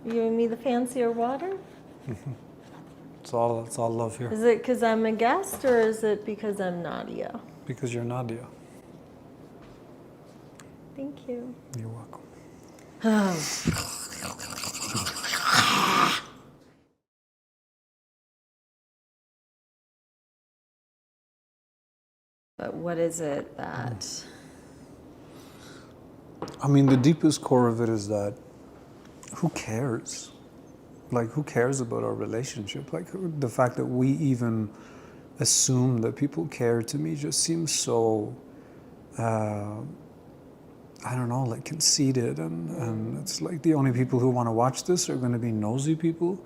You and me the fancier water? It's all love here. Is it because I'm a guest or is it because I'm Nadia? Because you're Nadia. Thank you. You're welcome. But what is it that... I mean, the deepest core of it is that who cares? Like, who cares about our relationship? Like, the fact that we even assume that people care to me just seems so, I don't know, like conceited. And it's like the only people who want to watch this are going to be nosy people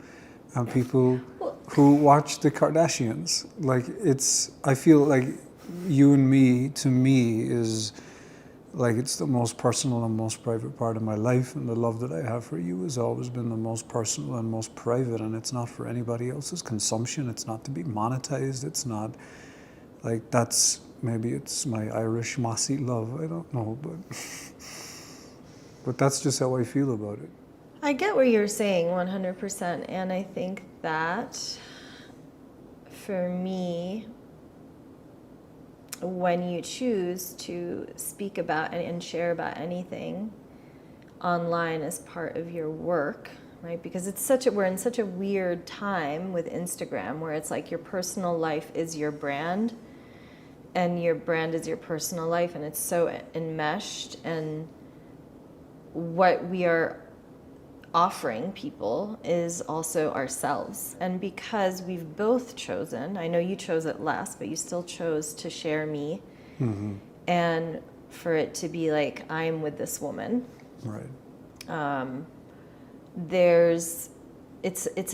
and people who watch the Kardashians. Like, I feel like you and me, to me, is like it's the most personal and most private part of my life, and the love that I have for you has always been the most personal and most private, and it's not for anybody else's consumption. It's not to be monetized. It's not like maybe it's my Irish Mossy love. I don't know, but that's just how I feel about it. I get what you're saying 100%, and I think that for me, when you choose to speak about and share about anything online as part of your work, right? Because we're in such a weird time with Instagram where it's like your personal life is your brand and your brand is your personal life, and it's so enmeshed, and what we are offering people is also ourselves. And because we've both chosen, I know you chose it less, but you still chose to share me, and for it to be like, I'm with this woman. Right. It's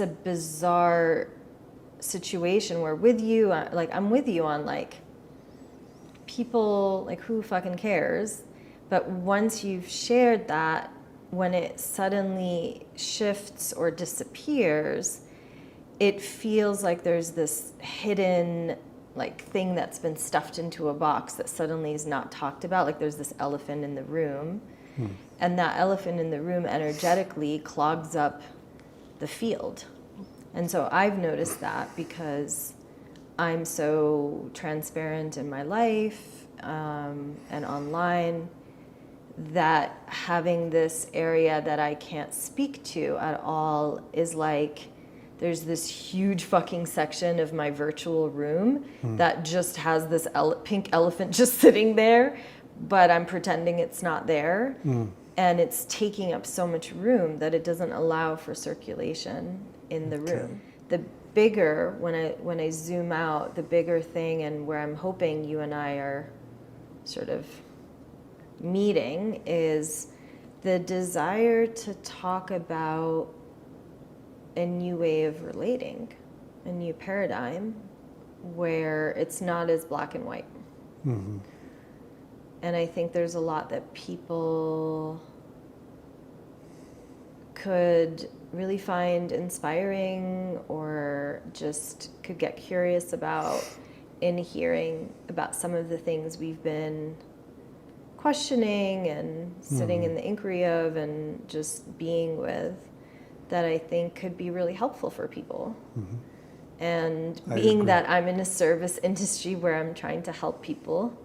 a bizarre situation where with you, like I'm with you on like people, like who fucking cares? But once you've shared that, when it suddenly shifts or disappears, it feels like there's this hidden like thing that's been stuffed into a box that suddenly is not talked about. Like there's this elephant in the room, and that elephant in the room energetically clogs up the field. And so I've noticed that because I'm so transparent in my life and online, that having this area that I can't speak to at all is like there's this huge fucking section of my virtual room that just has this pink elephant just sitting there, but I'm pretending it's not there. And it's taking up so much room that it doesn't allow for circulation in the room. The bigger, when I zoom out, the bigger thing, and where I'm hoping you and I are sort of meeting, is the desire to talk about a new way of relating, a new paradigm where it's not as black and white. And I think there's a lot that people could really find inspiring or just could get curious about in hearing about some of the things we've been questioning and sitting in the inquiry of and just being with, that I think could be really helpful for people. And being that I'm in a service industry where I'm trying to help people,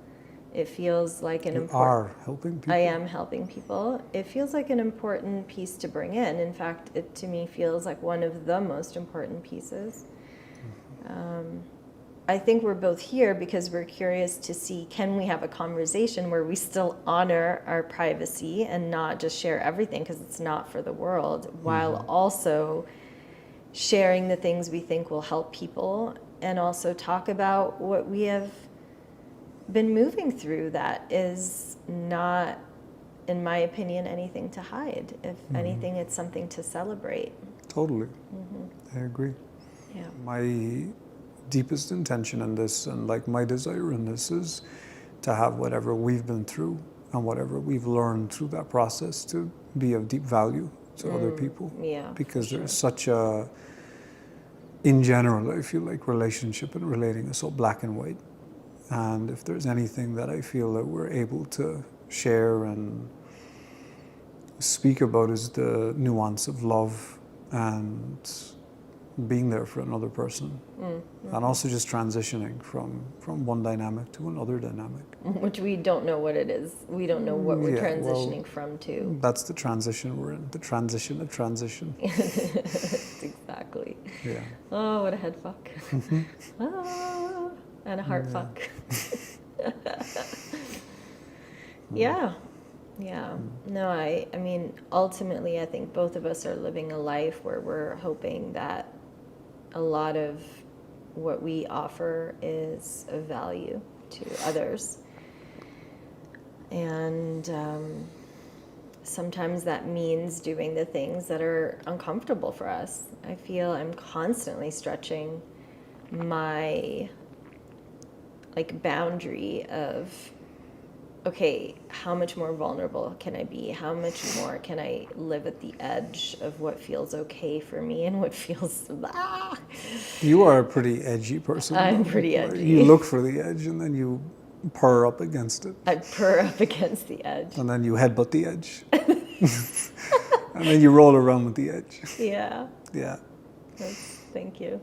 it feels like an important... You are helping people? I am helping people. It feels like an important piece to bring in. In fact, it to me feels like one of the most important pieces. I think we're both here because we're curious to see, can we have a conversation where we still honor our privacy and not just share everything because it's not for the world, while also sharing the things we think will help people, and also talk about what we have been moving through that is not, in my opinion, anything to hide. If anything, it's something to celebrate. Totally. I agree. Yeah. My deepest intention in this, and like my desire in this, is to have whatever we've been through and whatever we've learned through that process to be of deep value to other people. Yeah, because there's such a, in general, I feel like relationship and relating is so black and white. And if there's anything that I feel that we're able to share and speak about is the nuance of love and being there for another person, and also just transitioning from one dynamic to another dynamic. Which we don't know what it is. We don't know what we're Yeah, transitioning well, from to. That's the transition we're in, the transition of transition. Exactly. Yeah. Oh, what a head fuck. Ah, and a heart fuck. Yeah. Yeah. No, I mean, ultimately, I think both of us are living a life where we're hoping that a lot of what we offer is of value to others. And sometimes that means doing the things that are uncomfortable for us. I feel I'm constantly stretching my boundary of, okay, how much more vulnerable can I be? How much more can I live at the edge of what feels okay for me and what feels You are a pretty edgy person. I'm though. pretty Like, edgy. you look for the edge and then you purr up against it. I purr up against the edge. And then you headbutt the edge. And then you roll around with the edge. Yeah. Yeah. Thank you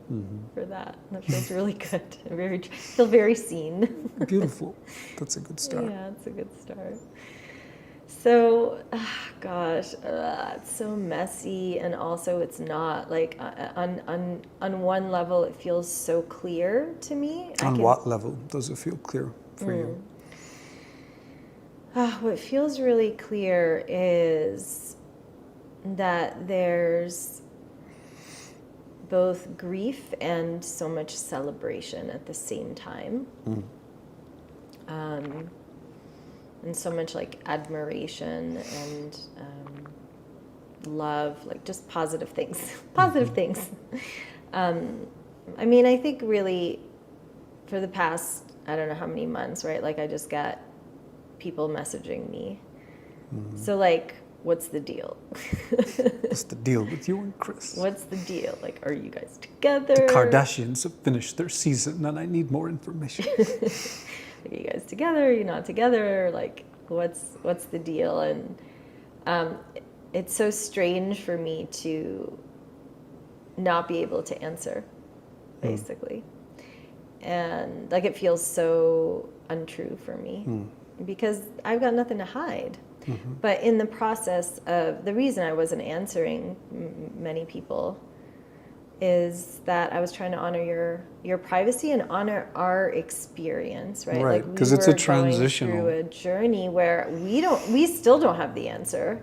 for that. That feels really good. I feel very seen. Beautiful. That's a good start. Yeah, it's a good start. So, gosh, it's so messy, and also it's not like on one level it feels so clear to me. On what level does it feel clear for you? What feels really clear is that there's both grief and so much celebration at the same time. And so much like admiration and love, like just positive things. Positive things. I mean, I think really for the past, I don't know how many months, right? Like I just got people messaging me. So like, what's the deal? What's the deal with you and Chris? What's the deal? Like, are you guys together? The Kardashians have finished their season and I need more information. Are you guys together? Are you not together? Like, what's the deal? And it's so strange for me to not be able to answer, basically. And like, it feels so untrue for me because I've got nothing to hide. But in the process of the reason I wasn't answering many people is that I was trying to honor your privacy and honor our experience, right? Right, because it's a transitional. Going through a journey where we still don't have the answer.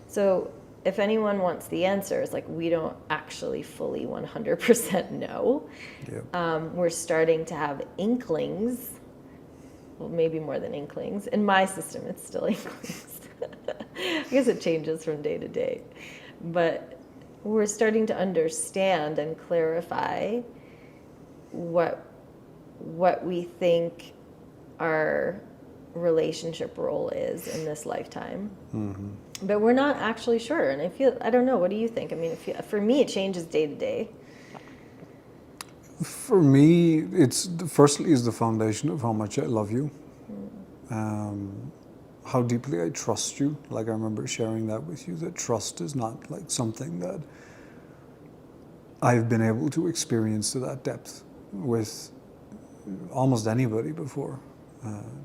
So if anyone wants the answer, it's like we don't actually fully 100% know. Yep. We're starting to have inklings. Well, maybe more than inklings. In my system, it's still inklings. I guess it changes from day to day. But we're starting to understand and clarify what we think our relationship role is in this lifetime. But we're not actually sure. And I don't know, what do you think? I mean, for me, it changes day to day. For me, firstly is the foundation of how much I love you. How deeply I trust you. Like I remember sharing that with you, that trust is not like something that I've been able to experience to that depth with almost anybody before.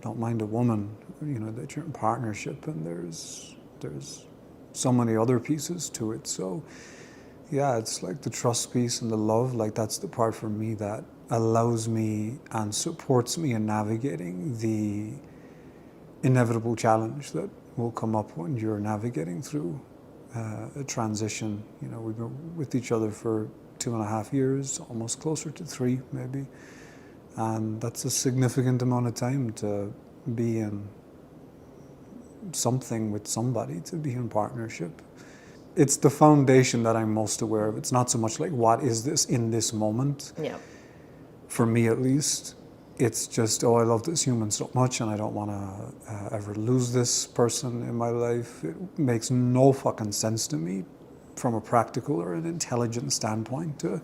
Don't mind a woman, that you're in partnership and there's so many other pieces to it. So yeah, it's like the trust piece and the love, like that's the part for me that allows me and supports me in navigating the inevitable challenge that will come up when you're navigating through a transition. We've been with each other for 2.5 years, almost closer to 3 maybe. And that's a significant amount of time to be in something with somebody, to be in partnership. It's the foundation that I'm most aware of. It's not so much like what is this in this moment. Yeah. For me at least, it's just, I love this human so much and I don't want to ever lose this person in my life. It makes no fucking sense to me from a practical or an intelligent standpoint to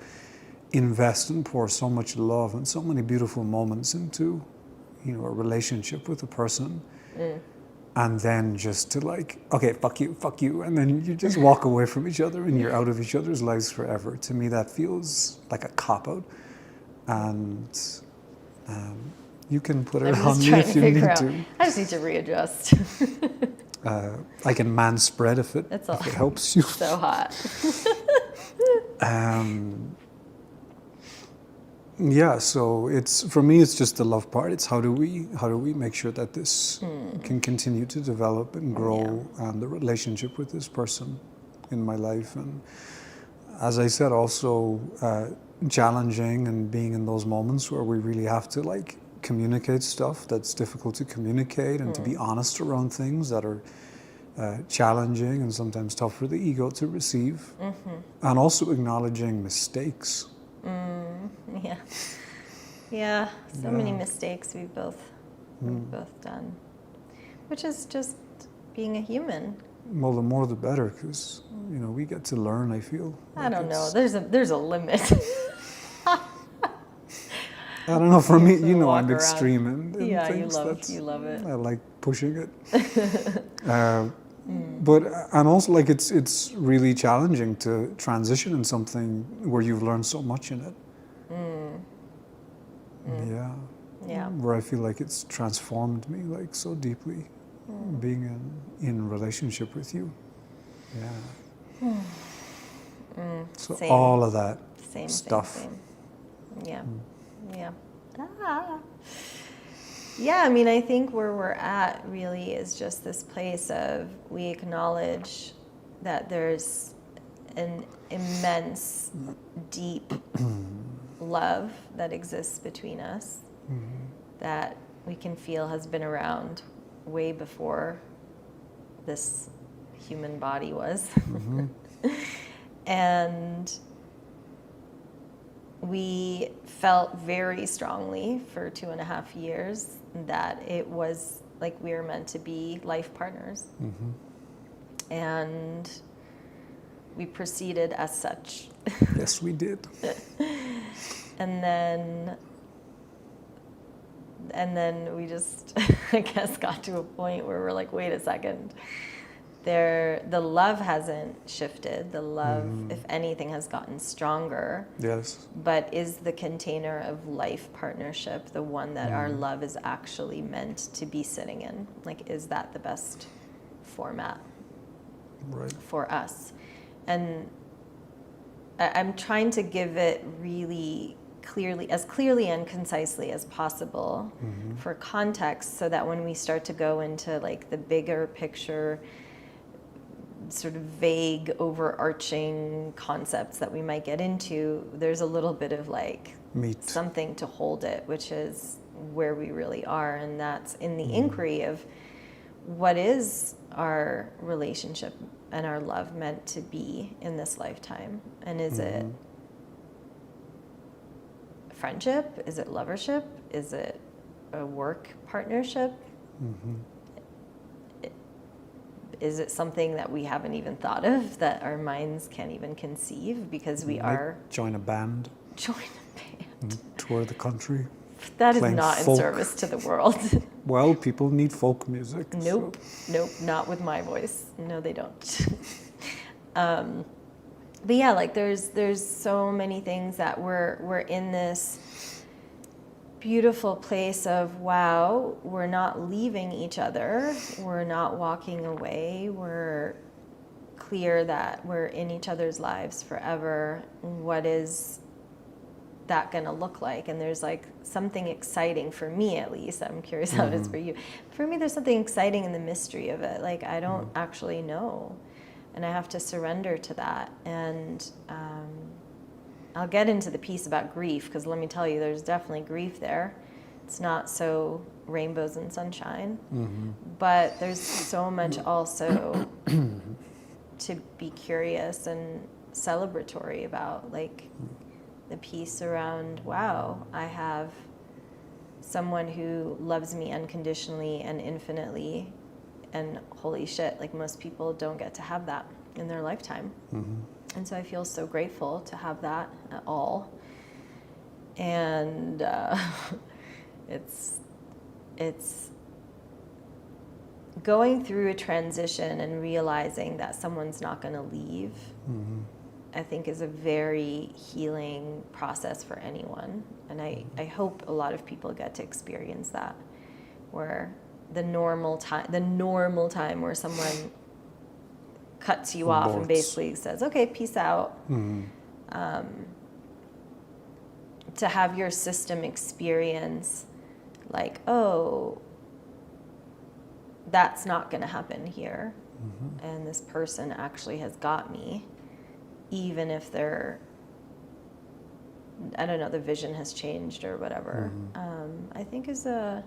invest and pour so much love and so many beautiful moments into, a relationship with a person and then just to like, okay, fuck you, and then you just walk away from each other and you're out of each other's lives forever. To me, that feels like a cop-out. And you can put it I'm on just me trying if to you figure need out. to. I just need to readjust. I can man spread if it helps you. So hot. Yeah, so it's, for me, it's just the love part. It's how do we make sure that this can continue to develop and grow, and the relationship with this person in my life. And as I said, also challenging and being in those moments where we really have to like communicate stuff that's difficult to communicate, and to be honest around things that are challenging and sometimes tough for the ego to receive, and also acknowledging mistakes. Yeah. Yeah. So many mistakes we've both done, which is just being a human. Well, the more the better, because we get to learn. I feel. I don't know. There's a limit. I don't know. For me, I'm walk extreme in things. You love it. I like pushing it. But and also like it's really challenging to transition in something where you've learned so much in it. Yeah. Where I feel like it's transformed me like so deeply, being in relationship with you. Yeah. So Same. all of that Same stuff. Same. Yeah. Yeah. Yeah, I mean, I think where we're at really is just this place of, we acknowledge that there's an immense, deep love that exists between us, that we can feel has been around way before this human body was. And we felt very strongly for 2.5 years that it was like we were meant to be life partners. And we proceeded as such. Yes, we did. And then we just, I guess, got to a point where we're like, wait a second. The love hasn't shifted. The love, if anything, has gotten stronger. Yes. But is the container of life partnership the one that our love is actually meant to be sitting in? Like, is that the best format for us? And I'm trying to give it really clearly and concisely as possible for context, so that when we start to go into like the bigger picture, sort of vague, overarching concepts that we might get into, there's a little bit of like something to hold it, which is where we really are. And that's in the inquiry of what is our relationship and our love meant to be in this lifetime. And is it friendship? Is it lovership? Is it a work partnership? Is it something that we haven't even thought of, that our minds can't even conceive, because we are... Join a band. Join a band. Tour the country. That is not folk. In service to the world. Well, people need folk music. Nope, not with my voice. No, they don't. But yeah, like there's so many things that we're in this beautiful place of, wow, we're not leaving each other, we're not walking away, we're clear that we're in each other's lives forever. What is that going to look like? And there's like something exciting, for me at least, I'm curious how it is for you. For me, there's something exciting in the mystery of it. Like, I don't actually know, and I have to surrender to that. And I'll get into the piece about grief, because let me tell you, there's definitely grief there. It's not so rainbows and sunshine, but there's so much also to be curious and celebratory about, like the piece around, wow, I have someone who loves me unconditionally and infinitely, and holy shit, like most people don't get to have that in their lifetime. And so I feel so grateful to have that at all. And it's going through a transition and realizing that someone's not going to leave, I think is a very healing process for anyone. And I hope a lot of people get to experience that, where the normal time where someone cuts you off and basically says, okay, peace out. To have your system experience like, oh, that's not going to happen here. And this person actually has got me, even if they're, I don't know, the vision has changed or whatever. I think it's a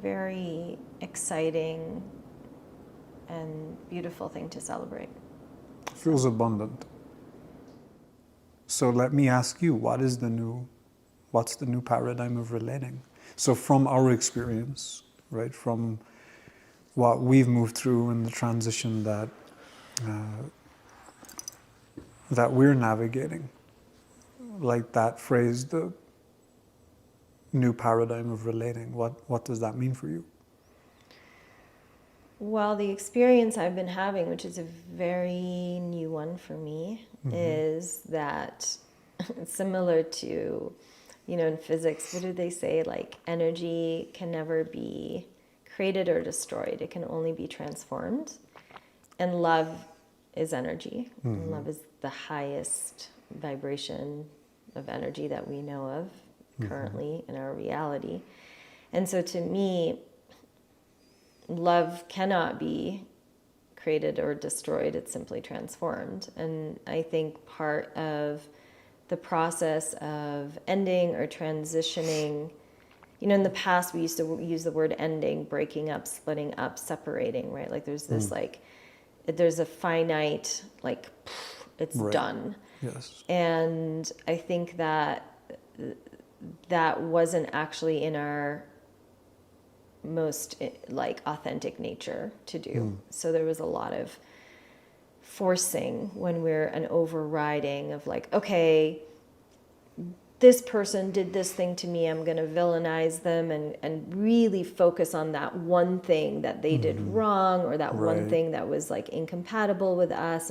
very exciting and beautiful thing to celebrate. Feels abundant. So let me ask you, what's the new paradigm of relating? So from our experience, right, from what we've moved through in the transition that we're navigating, like that phrase, the new paradigm of relating, what does that mean for you? Well, the experience I've been having, which is a very new one for me, is that similar to, in physics, what do they say? Like, energy can never be created or destroyed. It can only be transformed. And love is energy. And love is the highest vibration of energy that we know of currently in our reality. And so to me, love cannot be created or destroyed. It's simply transformed. And I think part of the process of ending or transitioning, in the past we used to use the word ending, breaking up, splitting up, separating, right? Like there's this there's a finite, like, it's done. Yes. And I think that wasn't actually in our most like authentic nature to do. So there was a lot of forcing when we're an overriding of like, okay, this person did this thing to me, I'm going to villainize them and really focus on that one thing that they did wrong, or that one thing that was like incompatible with us,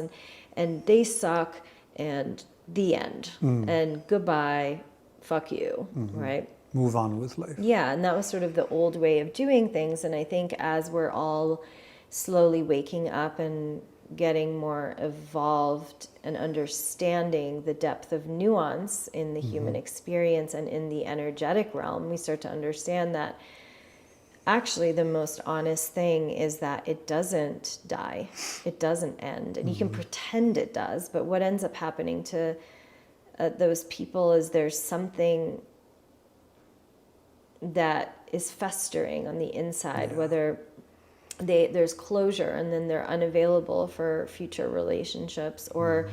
and they suck, and the end, and goodbye, fuck you, right? Move on with life. Yeah, and that was sort of the old way of doing things. And I think as we're all slowly waking up and getting more evolved and understanding the depth of nuance in the human experience and in the energetic realm, we start to understand that actually the most honest thing is that it doesn't die, it doesn't end. And you can pretend it does, but what ends up happening to those people is there's something that is festering on the inside, whether there's closure and then they're unavailable for future relationships, or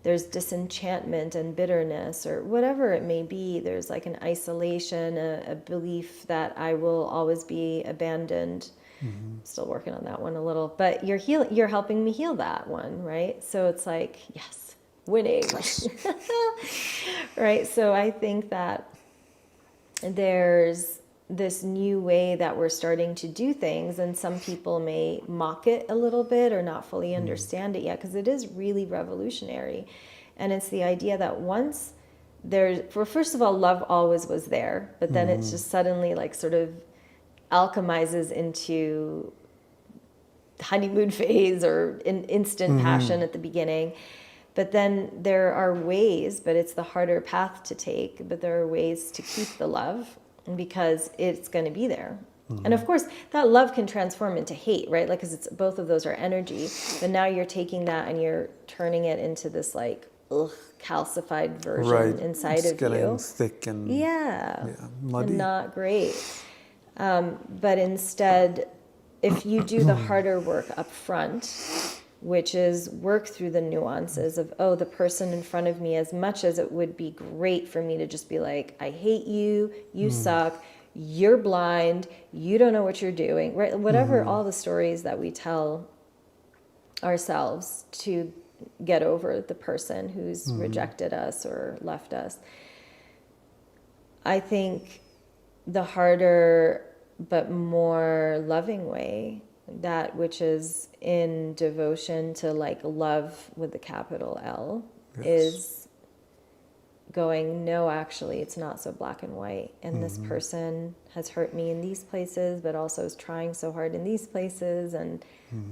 there's disenchantment and bitterness, or whatever it may be. There's like an isolation, a belief that I will always be abandoned. Still working on that one a little, but you're helping me heal that one, right? So it's like, yes, winning. Right? So I think that there's this new way that we're starting to do things, and some people may mock it a little bit or not fully understand it yet, because it is really revolutionary. And it's the idea that once first of all, love always was there, but then it's just suddenly like sort of alchemizes into honeymoon phase or instant passion at the beginning. But then there are ways, but it's the harder path to take, but there are ways to keep the love, because it's going to be there. And of course, that love can transform into hate, right? Like, because it's both of those are energy. But now you're taking that and you're turning it into this like calcified version inside it's of getting you. thick and muddy. And not great. But instead, if you do the harder work up front, which is work through the nuances of, oh, the person in front of me, as much as it would be great for me to just be like, I hate you, you suck, you're blind, you don't know what you're doing, right? Whatever, all the stories that we tell ourselves to get over the person who's rejected us or left us. I think the harder but more loving way that which is in devotion to like love with the capital L Yes. is going, no, actually, it's not so black and white. And this person has hurt me in these places, but also is trying so hard in these places. And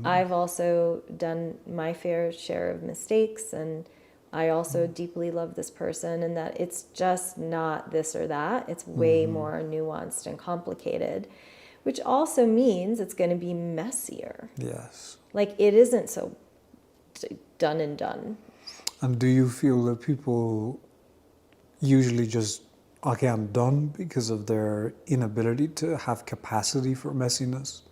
I've also done my fair share of mistakes. And I also deeply love this person, and that it's just not this or that. It's way more nuanced and complicated, which also means it's going to be messier. Yes. Like, it isn't so done and done. And do you feel that people usually just, okay, I'm done because of their inability to have capacity for messiness?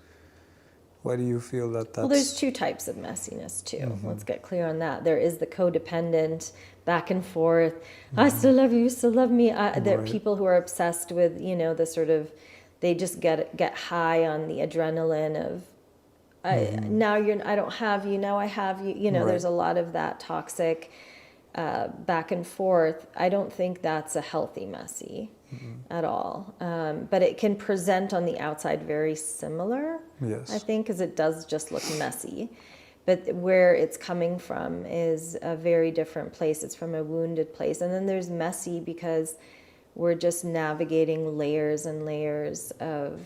Why do you feel that that's... Well, there's two types of messiness, too. Let's get clear on that. There is the codependent, back and forth, I still love you, you still love me. There are people who are obsessed with, you know, the sort of, they just get high on the adrenaline of, now I don't have you, now I have you. You know, there's a lot of that toxic back and forth. I don't think that's a healthy messy at all. But it can present on the outside very similar, Yes. I think, because it does just look messy. But where it's coming from is a very different place. It's from a wounded place. And then there's messy because we're just navigating layers and layers of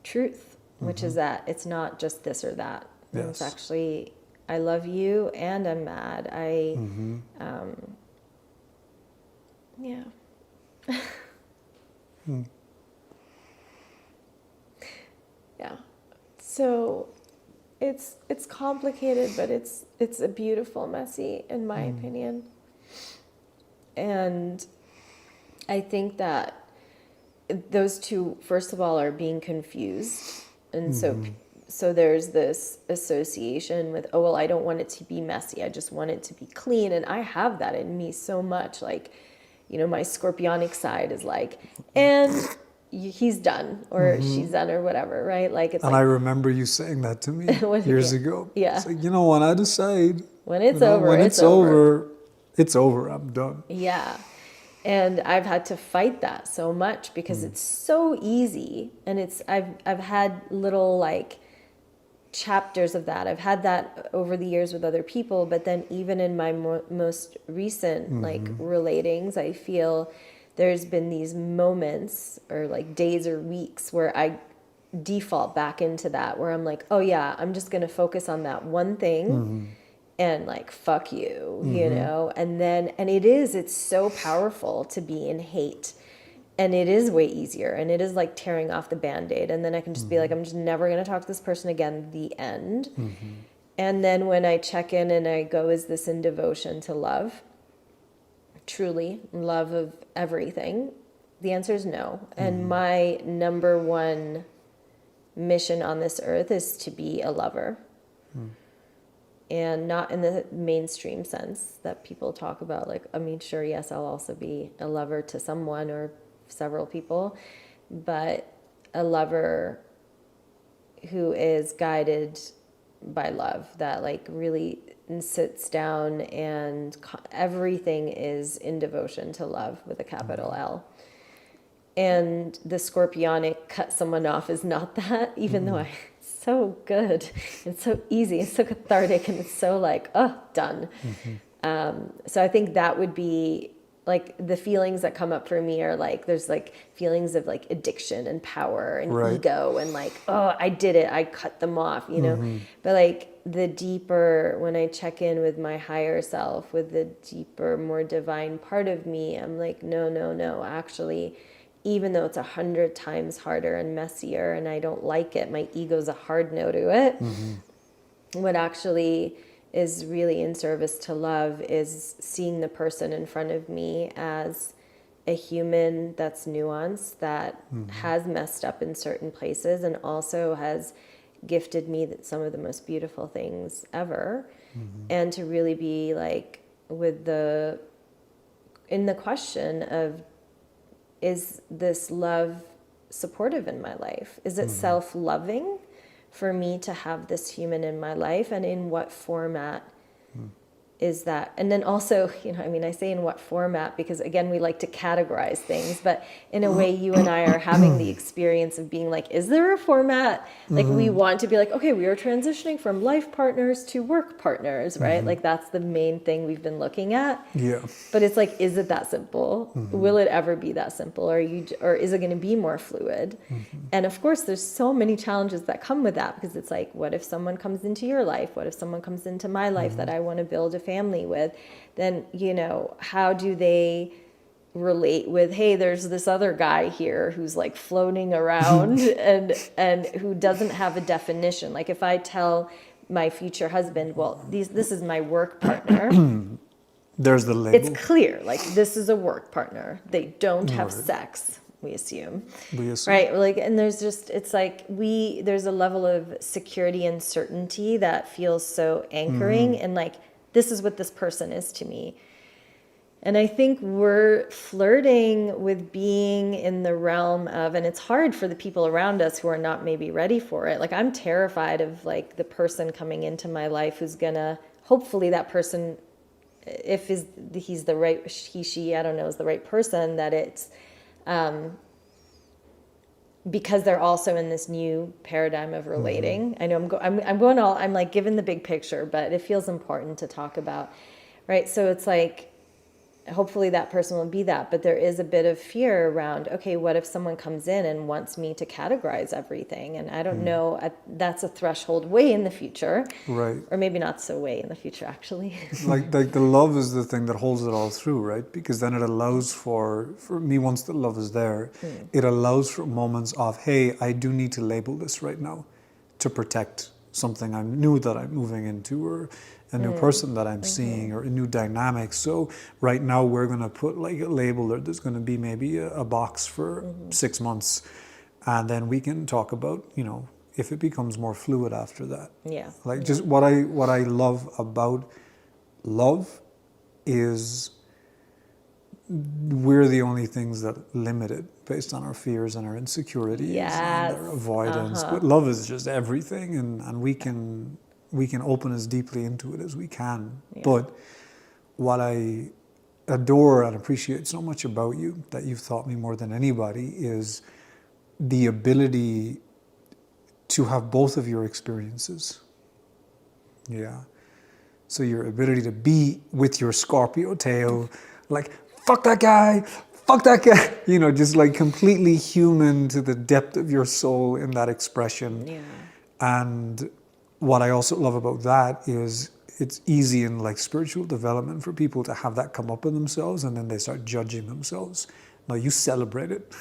truth, which is that it's not just this or that. Yes. It's actually, I love you and I'm mad. Yeah. Yeah. So it's complicated, but it's a beautiful messy, in my opinion. And I think that those two, first of all, are being confused. And so there's this association with, oh, well, I don't want it to be messy. I just want it to be clean. And I have that in me so much. Like, you know, my scorpionic side is like, and he's done, or she's done, or whatever, right? Like, it's And like, I remember you saying that to me years ago. Yeah. It's like, you know, when I decide, when it's you know, over, when it's over. It's over, I'm done. Yeah. And I've had to fight that so much because it's so easy. And I've had little like chapters of that. I've had that over the years with other people, but then even in my most recent like relatings, I feel there's been these moments or like days or weeks where I default back into that, where I'm like, oh yeah, I'm just going to focus on that one thing. And like, fuck you, you know? And it's so powerful to be in hate. And it is way easier. And it is like tearing off the Band-Aid. And then I can just be like, I'm just never going to talk to this person again, the end. And then when I check in and I go, is this in devotion to love? Truly, love of everything? The answer is no. And my number one mission on this earth is to be a lover. And not in the mainstream sense that people talk about. Like, I mean, sure, yes, I'll also be a lover to someone or several people, but a lover who is guided by love, that like really sits down and everything is in devotion to love with a capital L. And the scorpionic cut someone off is not that, even though so good. It's so easy. It's so cathartic. And it's so like, oh, done. So I think that would be like the feelings that come up for me are like, there's like feelings of like addiction and power and ego and like, oh, I did it. I cut them off, you know? But like the deeper, when I check in with my higher self, with the deeper, more divine part of me, I'm like, no, actually, even though it's 100 times harder and messier and I don't like it, my ego's a hard no to it. What actually is really in service to love is seeing the person in front of me as a human that's nuanced, that has messed up in certain places and also has gifted me some of the most beautiful things ever. And to really be like in the question of, is this love supportive in my life? Is it self-loving for me to have this human in my life? And in what format is that, and then also, I mean, I say in what format, because again, we like to categorize things, but in a way, you and I are having the experience of being like, is there a format? Like, we want to be like, okay, we are transitioning from life partners to work partners, right? Like, that's the main thing we've been looking at. Yeah. But it's like, is it that simple? Will it ever be that simple? Or is it going to be more fluid? And of course, there's so many challenges that come with that, because it's like, what if someone comes into your life? What if someone comes into my life that I want to build a family with? Then, how do they relate with, hey, there's this other guy here who's like floating around and who doesn't have a definition. Like, if I tell my future husband, well, this is my work partner, There's the label. it's clear, like, this is a work partner. They don't have Right. sex, we assume. We assume. Right? Like, and there's just, it's like, there's a level of security and certainty that feels so anchoring, and like, this is what this person is to me. And I think we're flirting with being in the realm of, and it's hard for the people around us who are not maybe ready for it. Like, I'm terrified of like the person coming into my life who's gonna, hopefully that person, if he's the right, she, I don't know, is the right person, that it's, because they're also in this new paradigm of relating. I know I'm like given the big picture, but it feels important to talk about, right? So it's like, hopefully that person will be that, but there is a bit of fear around, okay, what if someone comes in and wants me to categorize everything? And I don't know, that's a threshold way in the future. Right. Or maybe not so way in the future, actually. like the love is the thing that holds it all through, right? Because then it allows for me, once the love is there, it allows for moments of, hey, I do need to label this right now to protect something I'm new that I'm moving into, or a new person that I'm seeing, or a new dynamic. So right now we're going to put like a label, or there's going to be maybe a box for 6 months, and then we can talk about, if it becomes more fluid after that. Yeah. Like, just what I love about love is we're the only things that limit it based on our fears and our insecurities and our avoidance. But love is just everything, and we can open as deeply into it as we can. Yeah. But what I adore and appreciate so much about you, that you've taught me more than anybody, is the ability to have both of your experiences. Yeah. So your ability to be with your Scorpio tail, like, fuck that guy, just like completely human to the depth of your soul in that expression. Yeah. And what I also love about that is it's easy in like spiritual development for people to have that come up in themselves, and then they start judging themselves. No, you celebrate it.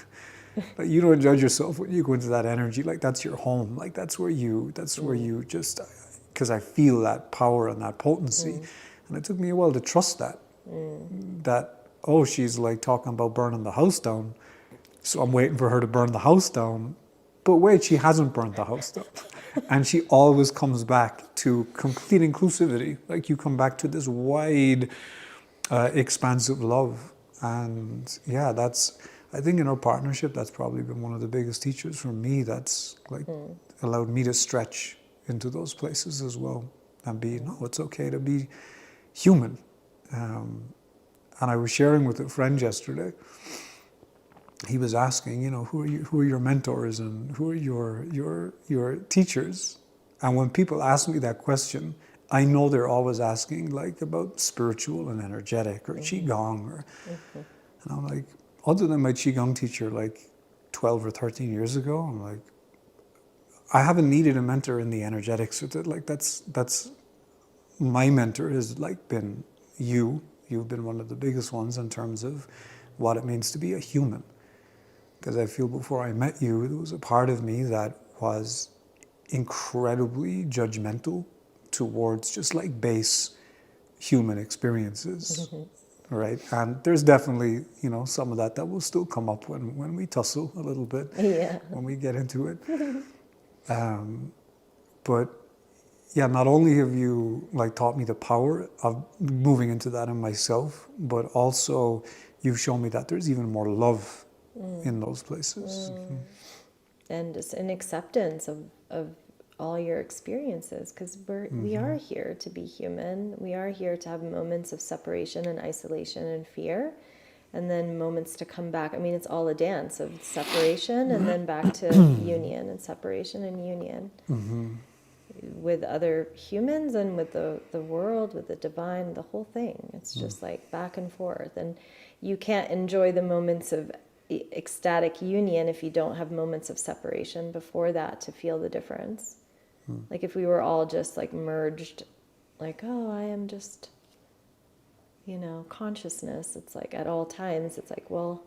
Like, you don't judge yourself when you go into that energy. Like, that's your home. Like, that's where you just, because I feel that power and that potency. And it took me a while to trust that. That, oh, she's like talking about burning the house down, so I'm waiting for her to burn the house down. But wait, she hasn't burned the house down. And she always comes back to complete inclusivity. Like, you come back to this wide, expansive love. And yeah, I think in our partnership, that's probably been one of the biggest teachers for me. That's like allowed me to stretch into those places as well, and be, no, it's okay to be human. And I was sharing with a friend yesterday. He was asking, who are your mentors and who are your teachers? And when people ask me that question, I know they're always asking like about spiritual and energetic or qigong, or and I'm like, other than my qigong teacher like 12 or 13 years ago, I'm like, I haven't needed a mentor in the energetics. Like, that's my mentor has like been you. You've been one of the biggest ones in terms of what it means to be a human. Because I feel before I met you, there was a part of me that was incredibly judgmental towards just like base human experiences, right? And there's definitely, some of that will still come up when we tussle a little bit, when we get into it. But yeah, not only have you like taught me the power of moving into that in myself, but also you've shown me that there's even more love in those places. And just an acceptance of all your experiences, because we are here to be human. We are here to have moments of separation and isolation and fear, and then moments to come back. I mean, it's all a dance of separation and then back to union, and separation and union with other humans and with the world, with the divine, the whole thing. It's just like back and forth. And you can't enjoy the moments of ecstatic union if you don't have moments of separation before that to feel the difference. Like if we were all just like merged, like, oh, I am just, consciousness. It's like at all times, it's like, well,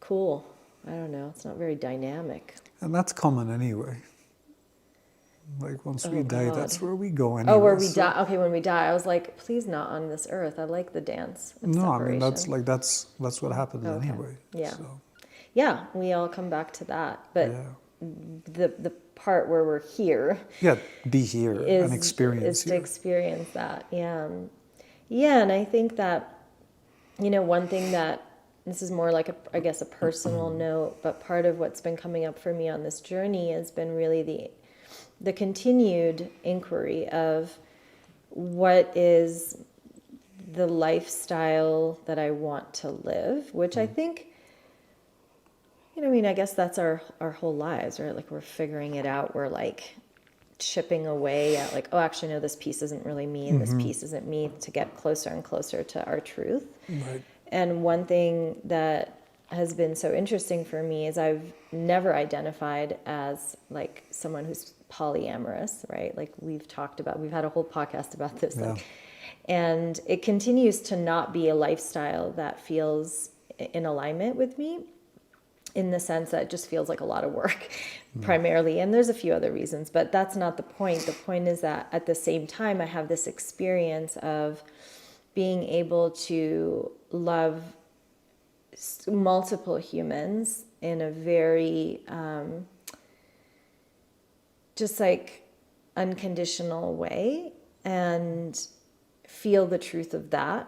cool. I don't know. It's not very dynamic. And that's common anyway. Like once we die, God. that's where we go anyway. Oh, where we die. Okay, when we die, I was like, please not on this earth. I like the dance of No, separation. I mean that's what happens Okay. anyway. Yeah. So, Yeah, we all come back to that. But yeah. the part where we're here Yeah, be here and is experience to here. experience that. Yeah. Yeah, and I think that, one thing that, this is more like I guess a personal note, but part of what's been coming up for me on this journey has been really the continued inquiry of what is the lifestyle that I want to live, which I think, I guess that's our whole lives, right? Like we're figuring it out. We're like chipping away at like, oh, actually, no, this piece isn't really me and this piece isn't me, to get closer and closer to our truth. Right. And one thing that has been so interesting for me is I've never identified as like someone who's polyamorous, right? Like we've had a whole podcast about this. Yeah. And it continues to not be a lifestyle that feels in alignment with me, in the sense that it just feels like a lot of work primarily. And there's a few other reasons, but that's not the point. The point is that at the same time, I have this experience of being able to love multiple humans in a very just like unconditional way, and feel the truth of that.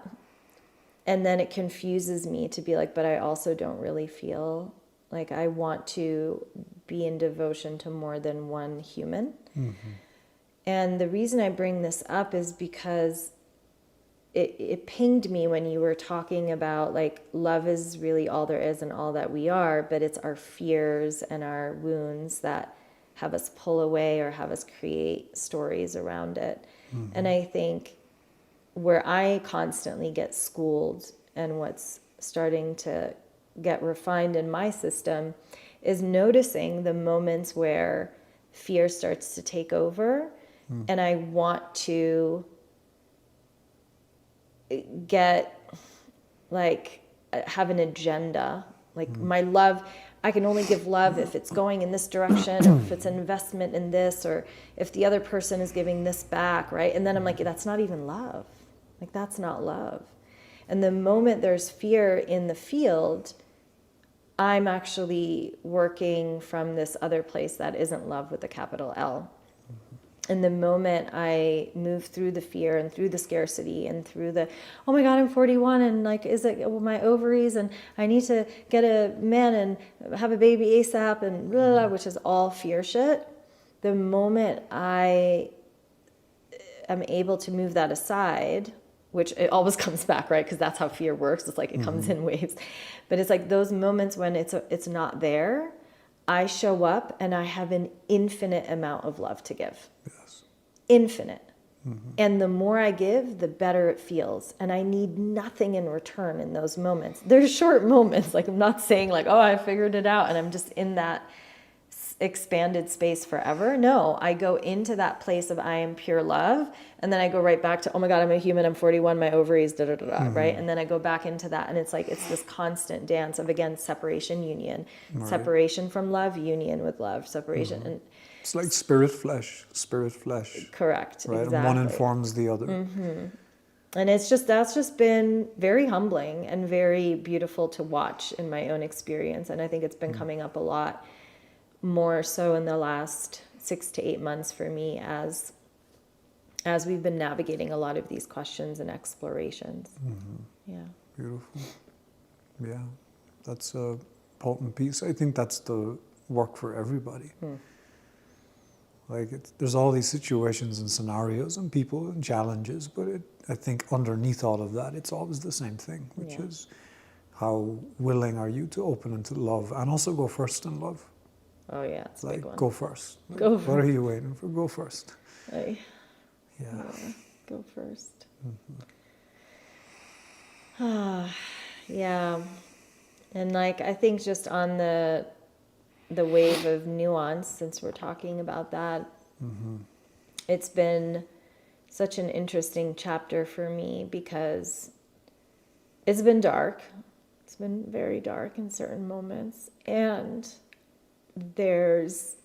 And then it confuses me to be like, but I also don't really feel like I want to be in devotion to more than one human. And the reason I bring this up is because it pinged me when you were talking about like love is really all there is and all that we are, but it's our fears and our wounds that have us pull away or have us create stories around it. And I think where I constantly get schooled, and what's starting to get refined in my system, is noticing the moments where fear starts to take over, and I want to get like have an agenda, like my love, I can only give love if it's going in this direction, or if it's an investment in this, or if the other person is giving this back, right? And then I'm like, that's not even love. Like that's not love. And the moment there's fear in the field, I'm actually working from this other place that isn't love with a capital L. And the moment I move through the fear and through the scarcity and through the, oh my God, I'm 41 and like, is it my ovaries and I need to get a man and have a baby ASAP and blah, blah, blah, which is all fear shit. The moment I am able to move that aside, which it always comes back, right? Because that's how fear works. It's like it comes in waves. But it's like those moments when it's not there, I show up and I have an infinite amount of love to give. Yes. Infinite. And the more I give, the better it feels. And I need nothing in return in those moments. They're short moments. Like I'm not saying like, oh, I figured it out and I'm just in that expanded space forever. No, I go into that place of I am pure love, and then I go right back to, oh my God, I'm a human, I'm 41, my ovaries, da da da da, right? And then I go back into that, and it's like it's this constant dance of, again, separation, union, separation from love, union with love, separation, and it's like spirit flesh, correct, right? exactly. And one informs the other. And it's just, that's just been very humbling and very beautiful to watch in my own experience, and I think it's been coming up a lot more so in the last 6 to 8 months for me as we've been navigating a lot of these questions and explorations. Yeah. Beautiful. Yeah, that's a potent piece. I think that's the work for everybody. Like there's all these situations and scenarios and people and challenges, but I think underneath all of that, it's always the same thing, which is how willing are you to open into love and also go first in love. Oh yeah, it's a big one. Go first. Like, Go what are you waiting for? Go first. Yeah, go first. Yeah, and like I think just on the wave of nuance, since we're talking about that, it's been such an interesting chapter for me because it's been dark. It's been very dark in certain moments, and there's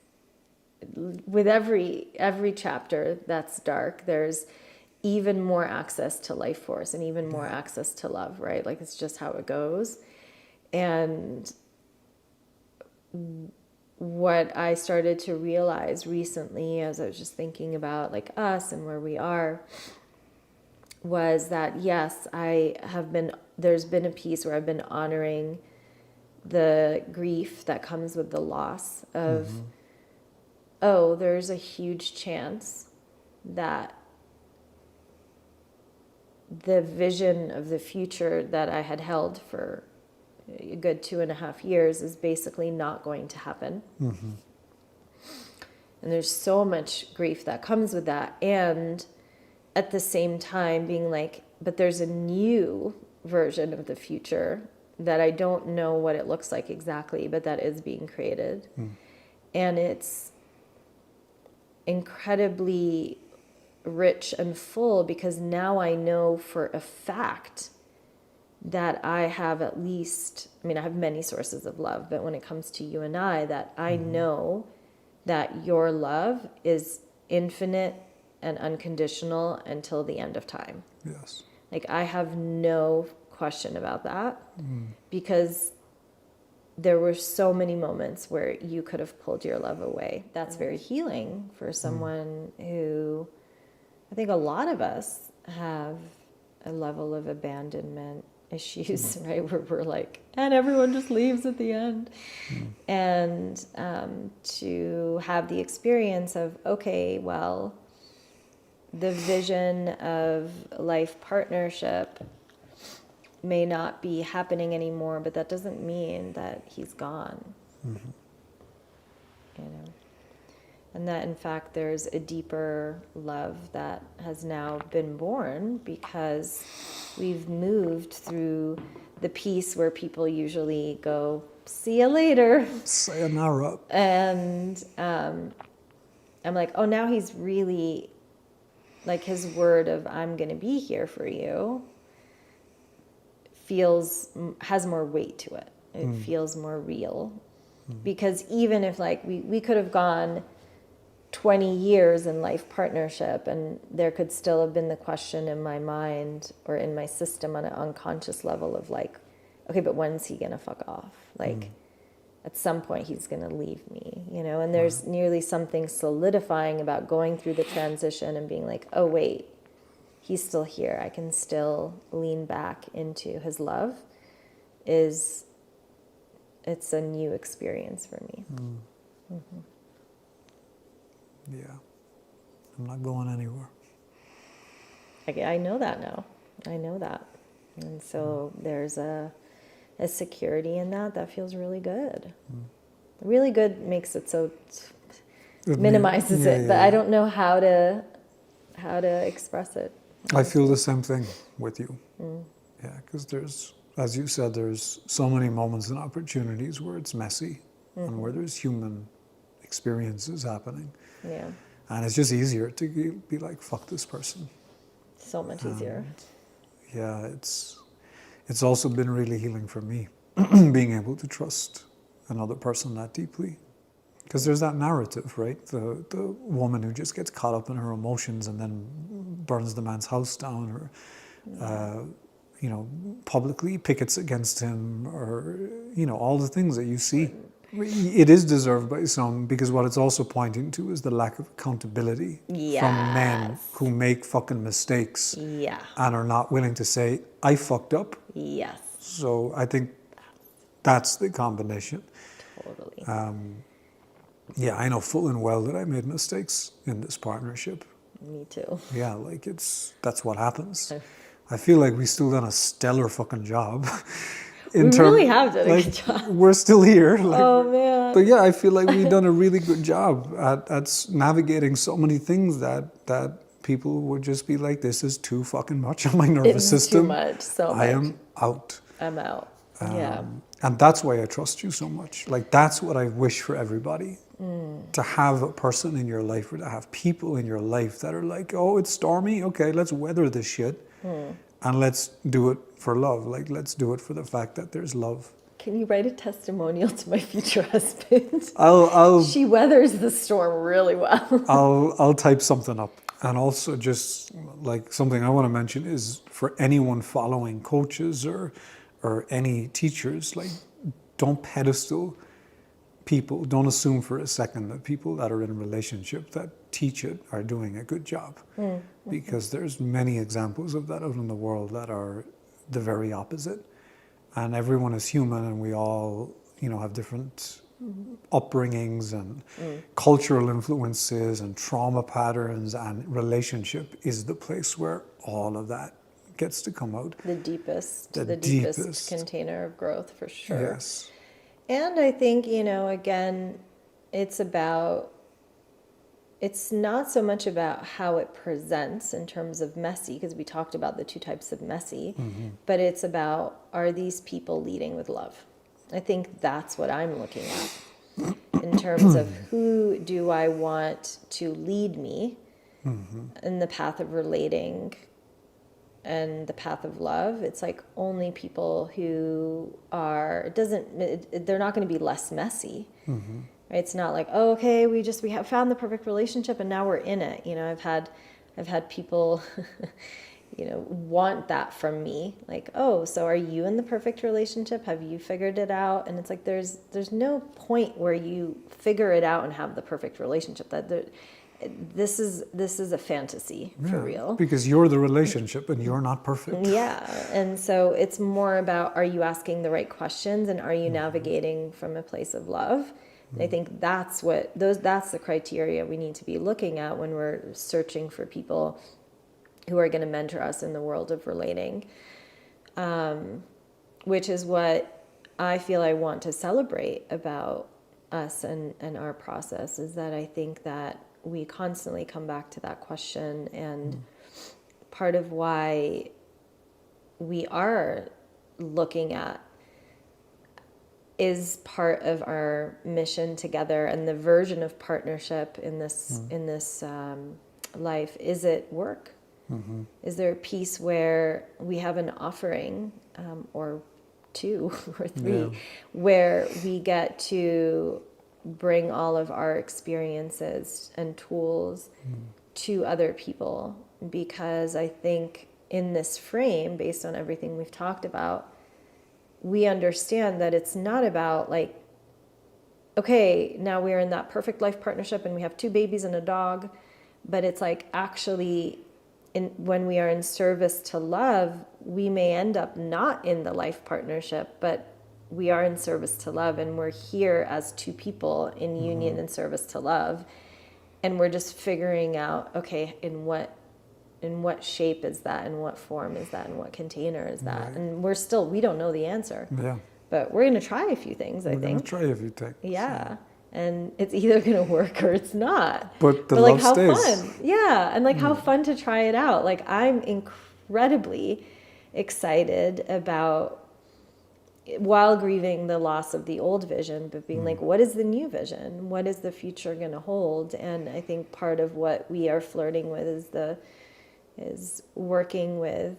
with every chapter that's dark, there's even more access to life force and even more access to love, right? Like it's just how it goes. And what I started to realize recently as I was just thinking about like us and where we are was that yes, there's been a piece where I've been honoring the grief that comes with the loss of oh, there's a huge chance that the vision of the future that I had held for a good 2.5 years is basically not going to happen. And there's so much grief that comes with that. And at the same time being like, but there's a new version of the future that I don't know what it looks like exactly, but that is being created. And it's incredibly rich and full because now I know for a fact that I have at least, I mean, I have many sources of love, but when it comes to you and I, that I know that your love is infinite and unconditional until the end of time. Yes. Like I have no question about that because there were so many moments where you could have pulled your love away. That's very healing for someone who, I think a lot of us have a level of abandonment issues, right? Where we're like, and everyone just leaves at the end. And to have the experience of, okay, well, the vision of life partnership may not be happening anymore, but that doesn't mean that he's gone. You know, and that in fact there's a deeper love that has now been born because we've moved through the piece where people usually go, see you later. Sayonara. And I'm like, oh, now he's really, like his word of I'm going to be here for you has more weight to it. It feels more real. Because even if like we could have gone 20 years in life partnership and there could still have been the question in my mind or in my system on an unconscious level of like, okay, but when's he gonna fuck off? Like at some point he's gonna leave me, you know? And there's nearly something solidifying about going through the transition and being like, oh wait, he's still here. I can still lean back into his love. It's a new experience for me. Yeah. I'm not going anywhere. I know that now. I know that. And so there's a security in that feels really good. Really good makes it so minimizes it, but I don't know how to express it. I feel the same thing with you. Yeah, because there's, as you said, there's so many moments and opportunities where it's messy and where there's human experiences happening. Yeah. And it's just easier to be like, fuck this person. So much easier. Yeah, it's also been really healing for me, being able to trust another person that deeply. Because there's that narrative, right? The woman who just gets caught up in her emotions and then burns the man's house down or, you know, publicly pickets against him or, you know, all the things that you see. It is deserved by some because what it's also pointing to is the lack of accountability from men who make fucking mistakes and are not willing to say, I fucked up. Yes. So I think that's the combination. Totally. Yeah, I know full and well that I made mistakes in this partnership. Me too. Yeah, like that's what happens. I feel like we still done a stellar fucking job. We really have done a like good job. we're still here. Like, Oh man. but yeah, I feel like we've done a really good job at navigating so many things that people would just be like, this is too fucking much on my nervous It's system. too much. So much. I am out. I'm out. Yeah. And that's why I trust you so much. Like, that's what I wish for everybody. To have a person in your life, or to have people in your life that are like, oh, it's stormy. Okay, let's weather this shit. And let's do it for love. Like, let's do it for the fact that there's love. Can you write a testimonial to my future husband? I'll She weathers the storm really well. I'll type something up. And also, just like something I want to mention is for anyone following coaches or any teachers, like, don't pedestal people. Don't assume for a second that people that are in a relationship that teach it are doing a good job, because there's many examples of that out in the world that are the very opposite. And everyone is human, and we all, have different upbringings and cultural influences and trauma patterns, and relationship is the place where all of that gets to come out. The deepest container of growth, for sure. Yes. And I think, again, it's not so much about how it presents in terms of messy, because we talked about the two types of messy, but it's about, are these people leading with love? I think that's what I'm looking at in terms of who do I want to lead me in the path of relating and the path of love. It's like only people who are, they're not going to be less messy. Right? It's not like, oh, okay, we have found the perfect relationship and now we're in it. I've had people, want that from me. Like, oh, so are you in the perfect relationship? Have you figured it out? And it's like, there's no point where you figure it out and have the perfect relationship. This is a fantasy for real. Because you're the relationship and you're not perfect. Yeah. And so it's more about, are you asking the right questions, and are you navigating from a place of love? And I think that's the criteria we need to be looking at when we're searching for people who are going to mentor us in the world of relating, which is what I feel I want to celebrate about us and our process, is that I think that we constantly come back to that question, and part of why we are looking at is part of our mission together, and the version of partnership in this life. Is it work? Is there a piece where we have an offering, or two or three, where we get to bring all of our experiences and tools to other people? Because I think in this frame, based on everything we've talked about, we understand that it's not about like, okay, now we're in that perfect life partnership and we have 2 babies and a dog, but it's like, actually, when we are in service to love, we may end up not in the life partnership, but we are in service to love, and we're here as 2 people in union and service to love, and we're just figuring out, okay, in what shape is that, in what form is that, in what container is that, and we don't know the answer. Yeah. But we're going to try a few things. I think. We're going to try a few things. Yeah. And it's either going to work or it's not. But the love how stays. Fun. Yeah. And how fun to try it out. Like, I'm incredibly excited about, while grieving the loss of the old vision, but being like, what is the new vision? What is the future going to hold? And I think part of what we are flirting with is working with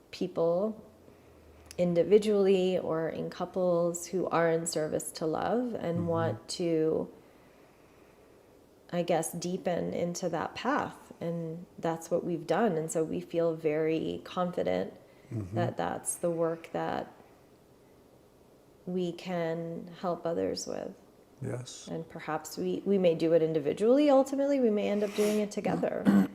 people individually or in couples who are in service to love and want to, I guess, deepen into that path. And that's what we've done. And so we feel very confident that that's the work that we can help others with. Yes. And perhaps we may do it individually. Ultimately, we may end up doing it together.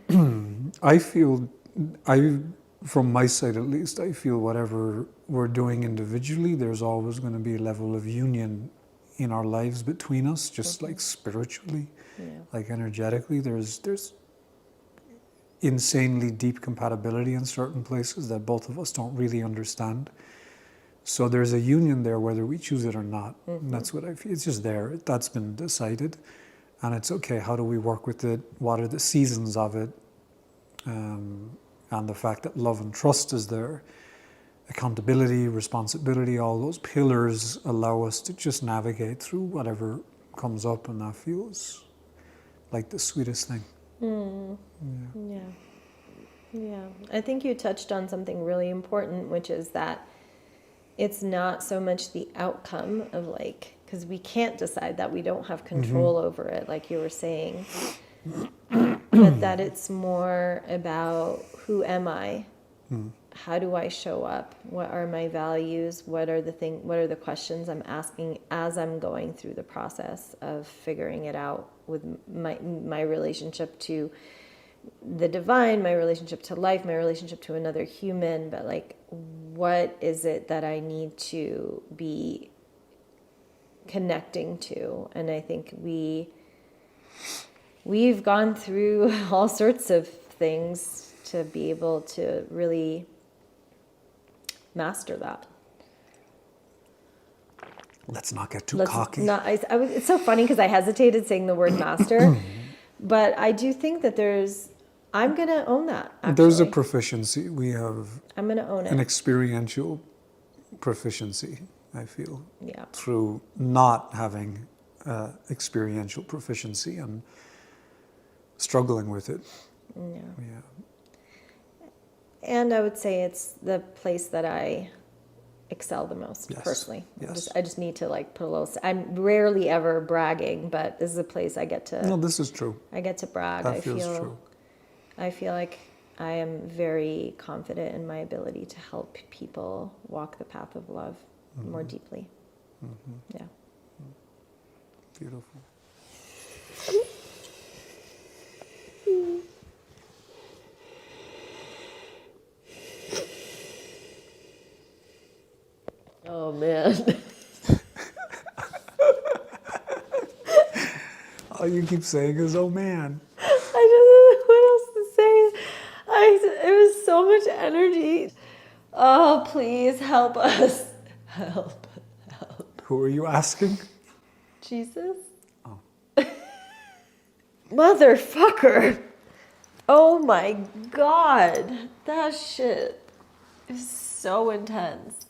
From my side at least, I feel whatever we're doing individually, there's always going to be a level of union in our lives between us, just like spiritually, like energetically. There's insanely deep compatibility in certain places that both of us don't really understand. So there's a union there whether we choose it or not. And that's what I feel. It's just there. That's been decided. And it's okay. How do we work with it? What are the seasons of it? And the fact that love and trust is there. Accountability, responsibility, all those pillars allow us to just navigate through whatever comes up, and that feels like the sweetest thing. Yeah. I think you touched on something really important, which is that it's not so much the outcome of like, because we can't decide that, we don't have control over it, like you were saying, but that it's more about who am I? How do I show up? What are my values? What are the questions I'm asking as I'm going through the process of figuring it out with my relationship to the divine, my relationship to life, my relationship to another human, but like, what is it that I need to be connecting to? And I think we've gone through all sorts of things to be able to really master that. Let's not get too cocky. It's so funny because I hesitated saying the word master, but I do think that I'm going to own that, actually. There's a proficiency. We have I'm going to own it. An experiential proficiency, I feel, Yeah. through not having experiential proficiency and struggling with it. Yeah. Yeah. And I would say it's the place that I excel the most, personally. Yes. I just need to like put a little. I'm rarely ever bragging, but this is a place I get to. No, this is true. I get to brag. That feels true. I feel like I am very confident in my ability to help people walk the path of love more deeply. Yeah. Beautiful. Oh man. All you keep saying is, oh man. I don't know what else to say. It was so much energy. Oh, please help us. Help. Who are you asking? Jesus? Oh. Motherfucker. Oh my God. That shit is so intense.